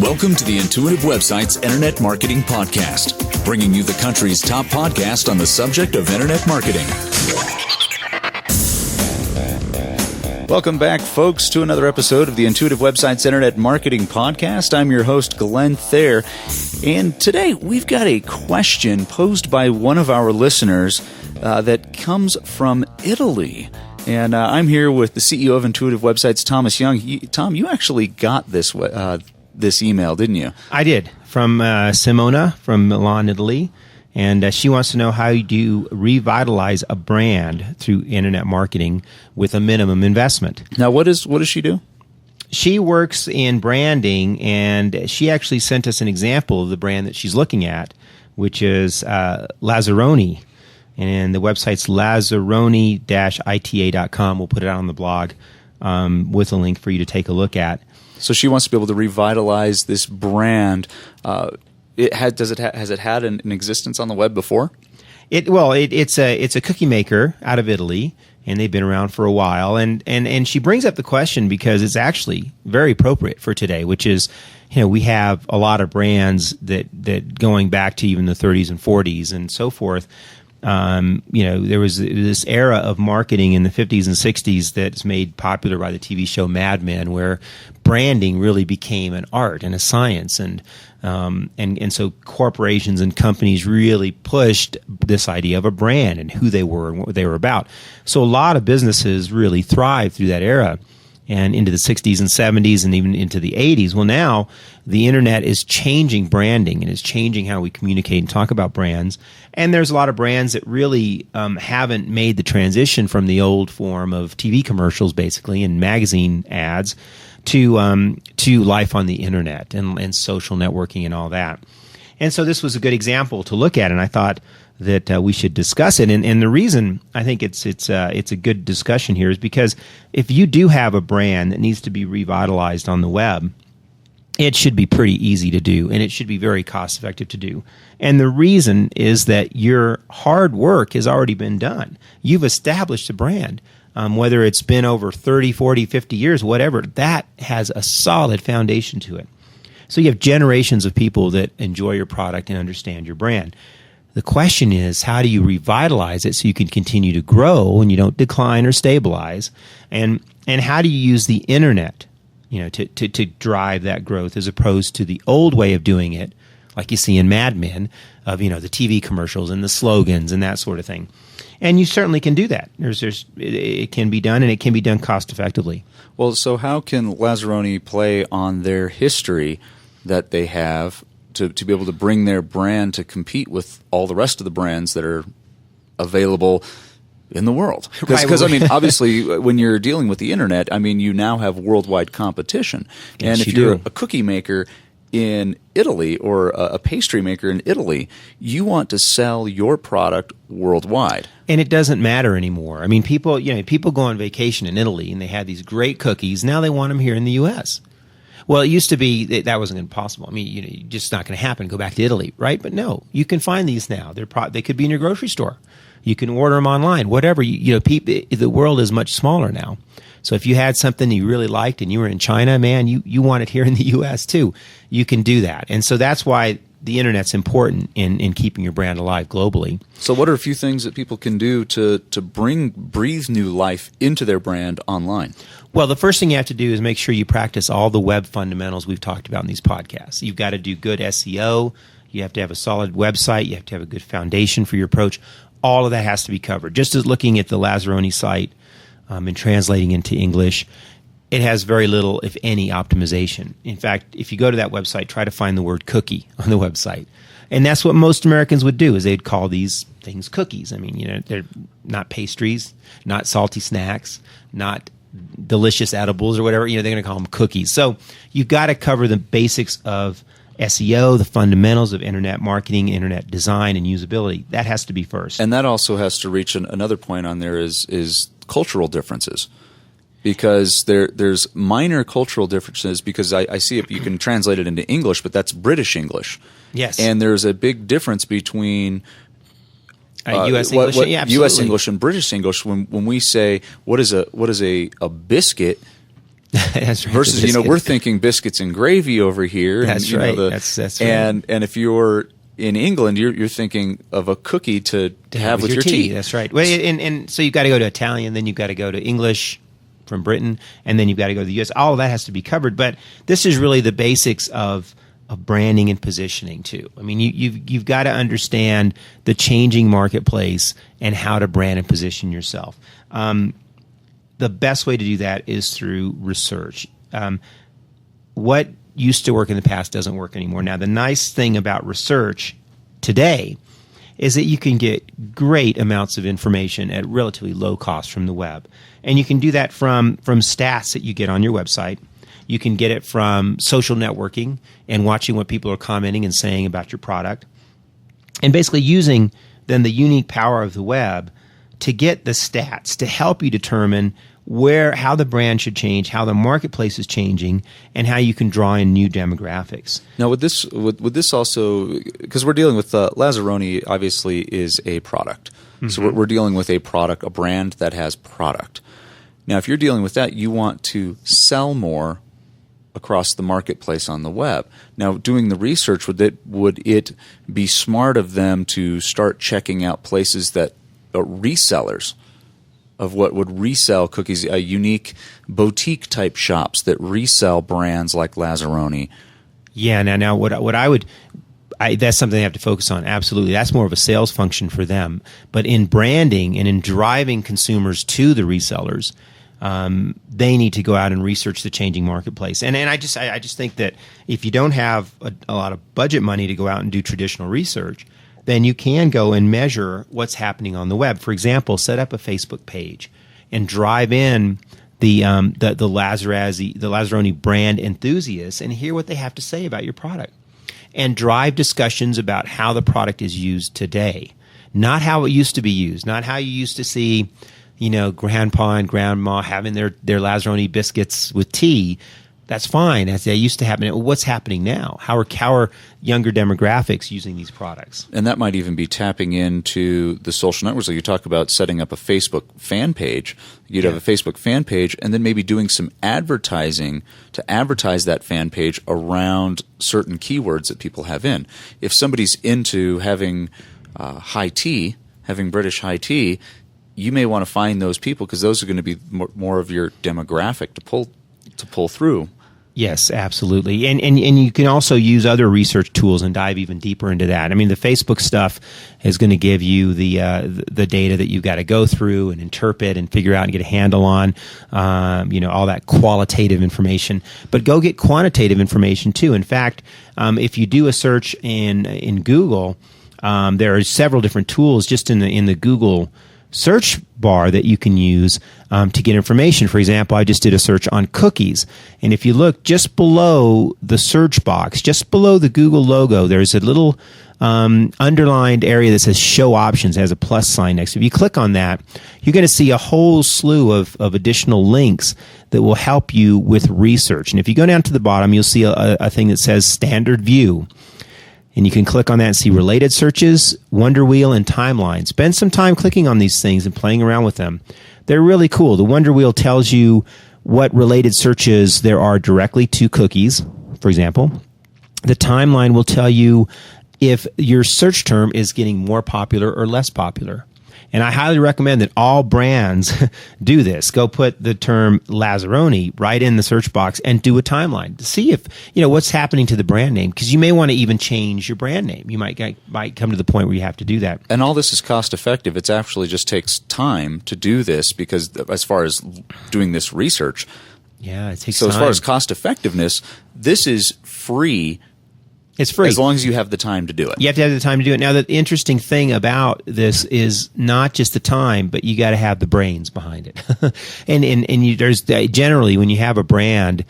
Welcome to the Intuitive Websites Internet Marketing Podcast, bringing you the country's top podcast on the subject of internet marketing. Welcome back, folks, to another episode of the Intuitive Websites Internet Marketing Podcast. I'm your host, Glenn Thayer, and today we've got a question posed by one of our listeners that comes from Italy. And I'm here with the CEO of Intuitive Websites, Thomas Young. Tom, you actually got this email, didn't you? I did, from Simona from Milan, Italy. And she wants to know how you do revitalize a brand through internet marketing with a minimum investment. Now, what does she do? She works in branding, and she actually sent us an example of the brand that she's looking at, which is Lazzaroni. And the website's lazzaroni-ita.com. We'll put it out on the blog with a link for you to take a look at. So she wants to be able to revitalize this brand. Has it had an existence on the web before? It's a cookie maker out of Italy, and they've been around for a while. And she brings up the question because it's actually very appropriate for today, which is, we have a lot of brands that going back to even the 30s and 40s and so forth. There was this era of marketing in the 50s and 60s that's made popular by the TV show Mad Men, where branding really became an art and a science, and so corporations and companies really pushed this idea of a brand and who they were and what they were about. So a lot of businesses really thrived through that era and into the 60s and 70s and even into the 80s. Well, now the internet is changing branding and is changing how we communicate and talk about brands. And there's a lot of brands that really haven't made the transition from the old form of TV commercials, basically, and magazine ads to life on the internet and social networking and all that. And so this was a good example to look at, and I thought that we should discuss it. And the reason I think it's a good discussion here is because if you do have a brand that needs to be revitalized on the web, it should be pretty easy to do, and it should be very cost-effective to do. And the reason is that your hard work has already been done. You've established a brand. Whether it's been over 30, 40, 50 years, whatever, that has a solid foundation to it. So you have generations of people that enjoy your product and understand your brand. The question is, how do you revitalize it so you can continue to grow and you don't decline or stabilize? And how do you use the internet, to drive that growth as opposed to the old way of doing it, like you see in Mad Men, of the TV commercials and the slogans and that sort of thing. And you certainly can do that. It can be done, and it can be done cost effectively. Well, so how can Lazzaroni play on their history that they have to be able to bring their brand to compete with all the rest of the brands that are available in the world? Because obviously, when you're dealing with the internet, you now have worldwide competition. Yes, and if you're a cookie maker in Italy or a pastry maker in Italy, you want to sell your product worldwide. And it doesn't matter anymore. People go on vacation in Italy and they have these great cookies. Now they want them here in the U.S. Well, it used to be that wasn't impossible. Just not going to happen. Go back to Italy, right? But no, you can find these now. They could be in your grocery store. You can order them online. Whatever. The world is much smaller now. So if you had something you really liked and you were in China, man, you want it here in the U.S. too. You can do that. And so that's why the internet's important in keeping your brand alive globally. So what are a few things that people can do to breathe new life into their brand online? Well, the first thing you have to do is make sure you practice all the web fundamentals we've talked about in these podcasts. You've got to do good SEO. You have to have a solid website. You have to have a good foundation for your approach. All of that has to be covered. Just as looking at the Lazzaroni site and translating into English, it has very little, if any, optimization. In fact, if you go to that website, try to find the word cookie on the website. And that's what most Americans would do, is they'd call these things cookies. They're not pastries, not salty snacks, not delicious edibles or whatever. They're going to call them cookies. So you've got to cover the basics of SEO, the fundamentals of internet marketing, internet design, and usability. That has to be first. And that also has to reach another point on there is cultural differences. Because there's minor cultural differences, because I see if you can translate it into English, but that's British English. Yes. And there's a big difference between U.S. English, yeah, absolutely. U.S. English and British English. When we say what is a biscuit That's right. Versus, we're thinking biscuits and gravy over here. That's right. That's right. And if you're in England, you're thinking of a cookie to have with your tea. That's right. Well, and so you've got to go to Italian, then you've got to go to English from Britain, and then you've got to go to the U.S. All of that has to be covered. But this is really the basics of branding and positioning too. I mean, you've got to understand the changing marketplace and how to brand and position yourself. The best way to do that is through research. What used to work in the past doesn't work anymore. Now, the nice thing about research today is that you can get great amounts of information at relatively low cost from the web. And you can do that from stats that you get on your website. You can get it from social networking and watching what people are commenting and saying about your product. And basically using then the unique power of the web to get the stats to help you determine how the brand should change, how the marketplace is changing, and how you can draw in new demographics. Now, would this also, because we're dealing with Lazzaroni, obviously is a product. Mm-hmm. So we're dealing with a product, a brand that has product. Now, if you're dealing with that, you want to sell more across the marketplace on the web. Now, doing the research, would it be smart of them to start checking out places that resellers of what would resell cookies, unique boutique type shops that resell brands like Lazzaroni? Yeah. Now, what I would. That's something they have to focus on. Absolutely. That's more of a sales function for them. But in branding and in driving consumers to the resellers, they need to go out and research the changing marketplace. And I just think that if you don't have a lot of budget money to go out and do traditional research, then you can go and measure what's happening on the web. For example, set up a Facebook page and drive in the Lazzaroni brand enthusiasts and hear what they have to say about your product. And drive discussions about how the product is used today, not how it used to be used, not how you used to see, grandpa and grandma having their Lazzaroni biscuits with tea. That's fine, as they used to happen. What's happening now? How are younger demographics using these products? And that might even be tapping into the social networks. So you talk about setting up a Facebook fan page. You'd have a Facebook fan page and then maybe doing some advertising to advertise that fan page around certain keywords that people have in. If somebody's into having high tea, having British high tea, you may want to find those people because those are going to be more of your demographic to pull through. Yes, absolutely. And you can also use other research tools and dive even deeper into that. I mean, the Facebook stuff is going to give you the data that you've got to go through and interpret and figure out and get a handle on, all that qualitative information. But go get quantitative information too. In fact, if you do a search in Google, there are several different tools just in the Google search bar that you can use to get information. For example, I just did a search on cookies. And if you look just below the search box, just below the Google logo, there's a little underlined area that says Show Options. It has a plus sign next to it. If you click on that, you're going to see a whole slew of additional links that will help you with research. And if you go down to the bottom, you'll see a thing that says Standard View. And you can click on that and see related searches, Wonder Wheel, and timeline. Spend some time clicking on these things and playing around with them. They're really cool. The Wonder Wheel tells you what related searches there are directly to cookies, for example. The timeline will tell you if your search term is getting more popular or less popular. And I highly recommend that all brands do this. Go put the term Lazzaroni right in the search box and do a timeline to see if, what's happening to the brand name, because you may want to even change your brand name. You might come to the point where you have to do that. And all this is cost effective. It actually just takes time to do this because as far as doing this research. Yeah, it takes time. So as far as cost effectiveness, this is free. It's free. As long as you have the time to do it. You have to have the time to do it. Now, the interesting thing about this is not just the time, but you got to have the brains behind it. There's generally, when you have a brand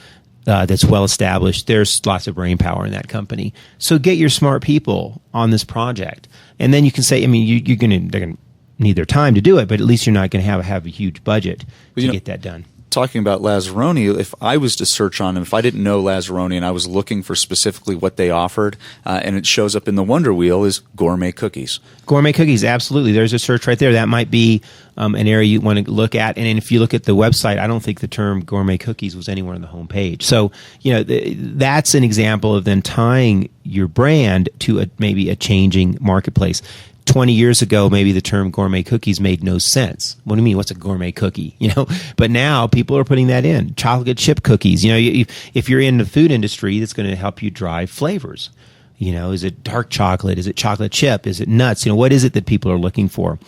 that's well established, there's lots of brain power in that company. So get your smart people on this project, and then you can say, they're going to need their time to do it, but at least you're not going to have a huge budget to get that done. talking about Lazzaroni, if I was to search on them, if I didn't know Lazzaroni and I was looking for specifically what they offered, and it shows up in the Wonder Wheel, is gourmet cookies. Gourmet cookies, absolutely. There's a search right there. That might be an area you want to look at. And if you look at the website, I don't think the term gourmet cookies was anywhere on the home page. So, that's an example of then tying your brand to maybe a changing marketplace. 20 years ago, maybe the term gourmet cookies made no sense. What do you mean? What's a gourmet cookie? But now people are putting that in. Chocolate chip cookies. If you're in the food industry, that's going to help you drive flavors. Is it dark chocolate? Is it chocolate chip? Is it nuts? What is it that people are looking for?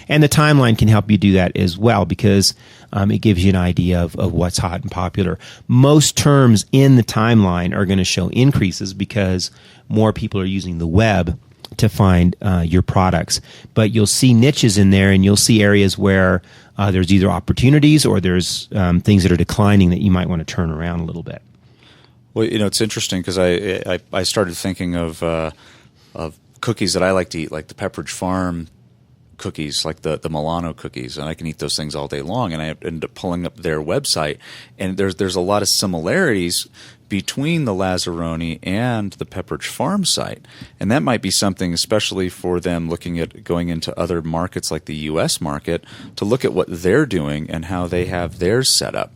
And the timeline can help you do that as well, because it gives you an idea of what's hot and popular. Most terms in the timeline are going to show increases because more people are using the web to find your products. But you'll see niches in there, and you'll see areas where there's either opportunities or there's things that are declining that you might want to turn around a little bit. Well, it's interesting because I started thinking of cookies that I like to eat, like the Pepperidge Farm cookies, like the Milano cookies, and I can eat those things all day long. And I ended up pulling up their website, and there's a lot of similarities between the Lazzaroni and the Pepperidge Farm site. And that might be something, especially for them looking at going into other markets like the U.S. market, to look at what they're doing and how they have theirs set up.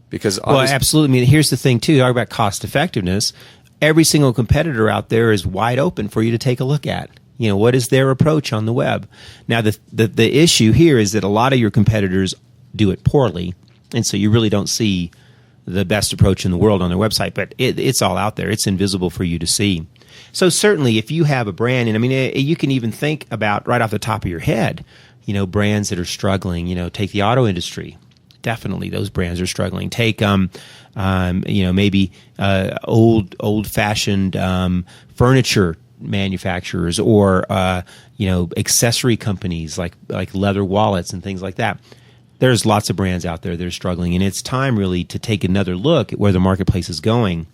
Because absolutely. I mean, here's the thing, too. Talk about cost effectiveness. Every single competitor out there is wide open for you to take a look at. What is their approach on the web? Now, the issue here is that a lot of your competitors do it poorly, and so you really don't see the best approach in the world on their website, but it's all out there. It's invisible for you to see. So certainly if you have a brand, and I mean, you can even think about right off the top of your head, brands that are struggling, take the auto industry. Definitely those brands are struggling. Take, maybe old-fashioned furniture manufacturers or, accessory companies like leather wallets and things like that. There's lots of brands out there that are struggling, and it's time really to take another look at where the marketplace is going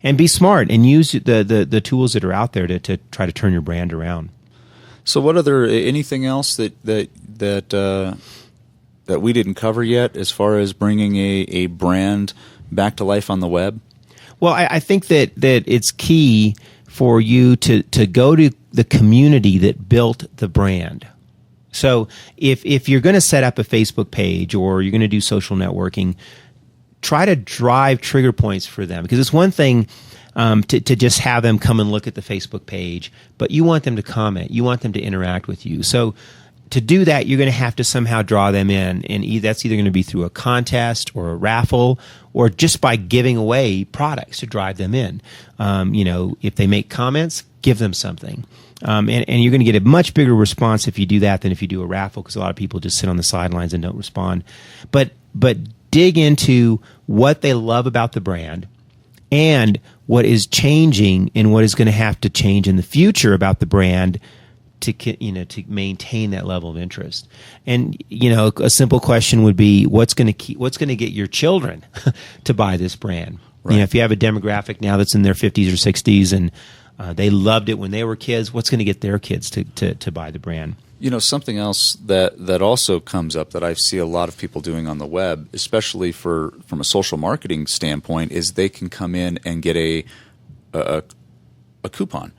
and be smart and use the tools that are out there to try to turn your brand around. So what anything else that we didn't cover yet as far as bringing a brand back to life on the web? Well, I think that it's key for you to go to the community that built the brand. So if you're going to set up a Facebook page or you're going to do social networking, try to drive trigger points for them, because it's one thing to just have them come and look at the Facebook page, but you want them to comment. You want them to interact with you. So to do that, you're going to have to somehow draw them in, and that's either going to be through a contest or a raffle or just by giving away products to drive them in. If they make comments, give them something. And you're going to get a much bigger response if you do that than if you do a raffle, because a lot of people just sit on the sidelines and don't respond. But dig into what they love about the brand and what is changing and what is going to have to change in the future about the brand to maintain that level of interest. And a simple question would be, what's going to get your children to buy this brand? Right. If you have a demographic now that's in their 50s or 60s and they loved it when they were kids, what's going to get their kids to buy the brand? Something else that also comes up that I see a lot of people doing on the web, especially from a social marketing standpoint, is they can come in and get a coupon.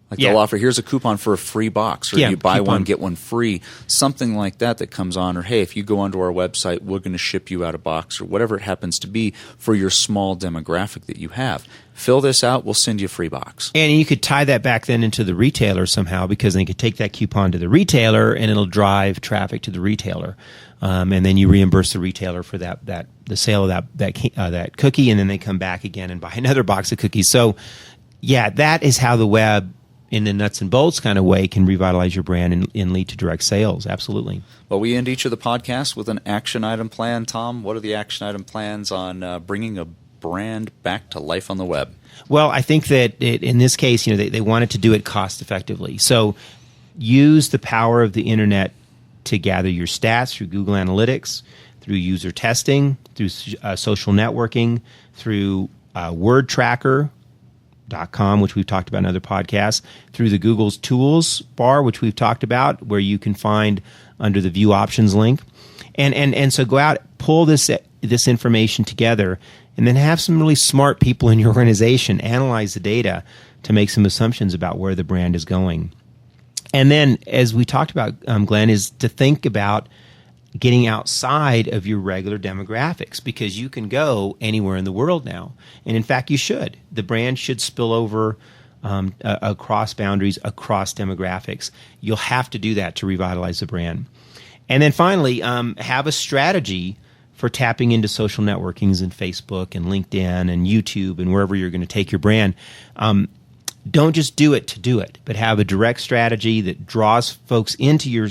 They'll offer, here's a coupon for a free box, or you buy one, get one free, something like that comes on, or hey, if you go onto our website, we're going to ship you out a box, or whatever it happens to be for your small demographic that you have. Fill this out, we'll send you a free box. And you could tie that back then into the retailer somehow, because they could take that coupon to the retailer and it'll drive traffic to the retailer. And then you reimburse the retailer for the sale of that cookie, and then they come back again and buy another box of cookies. So that is how the web, in the nuts and bolts kind of way, can revitalize your brand and lead to direct sales. Absolutely. Well, we end each of the podcasts with an action item plan. Tom, what are the action item plans on bringing a brand back to life on the web? Well, I think that in this case, they wanted to do it cost effectively. So use the power of the internet to gather your stats through Google Analytics, through user testing, through social networking, through WordTracker.com, which we've talked about in other podcasts, through the Google's tools bar, which we've talked about, where you can find under the view options link. And so go out, pull this information together, and then have some really smart people in your organization analyze the data to make some assumptions about where the brand is going. And then, as we talked about, Glenn, is to think about getting outside of your regular demographics, because you can go anywhere in the world now. And in fact, you should. The brand should spill over across boundaries, across demographics. You'll have to do that to revitalize the brand. And then finally, have a strategy for tapping into social networkings and Facebook and LinkedIn and YouTube and wherever you're going to take your brand. Don't just do it to do it, but have a direct strategy that draws folks into your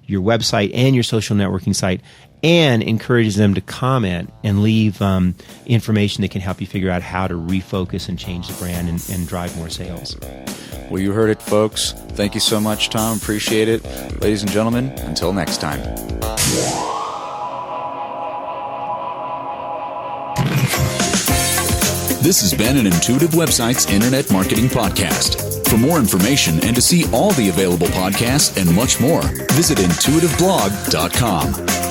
website and your social networking site, and encourages them to comment and leave information that can help you figure out how to refocus and change the brand and drive more sales. Well, you heard it, folks. Thank you so much, Tom. Appreciate it. Ladies and gentlemen, until next time. This has been an Intuitive Websites Internet Marketing Podcast. For more information and to see all the available podcasts and much more, visit intuitiveblog.com.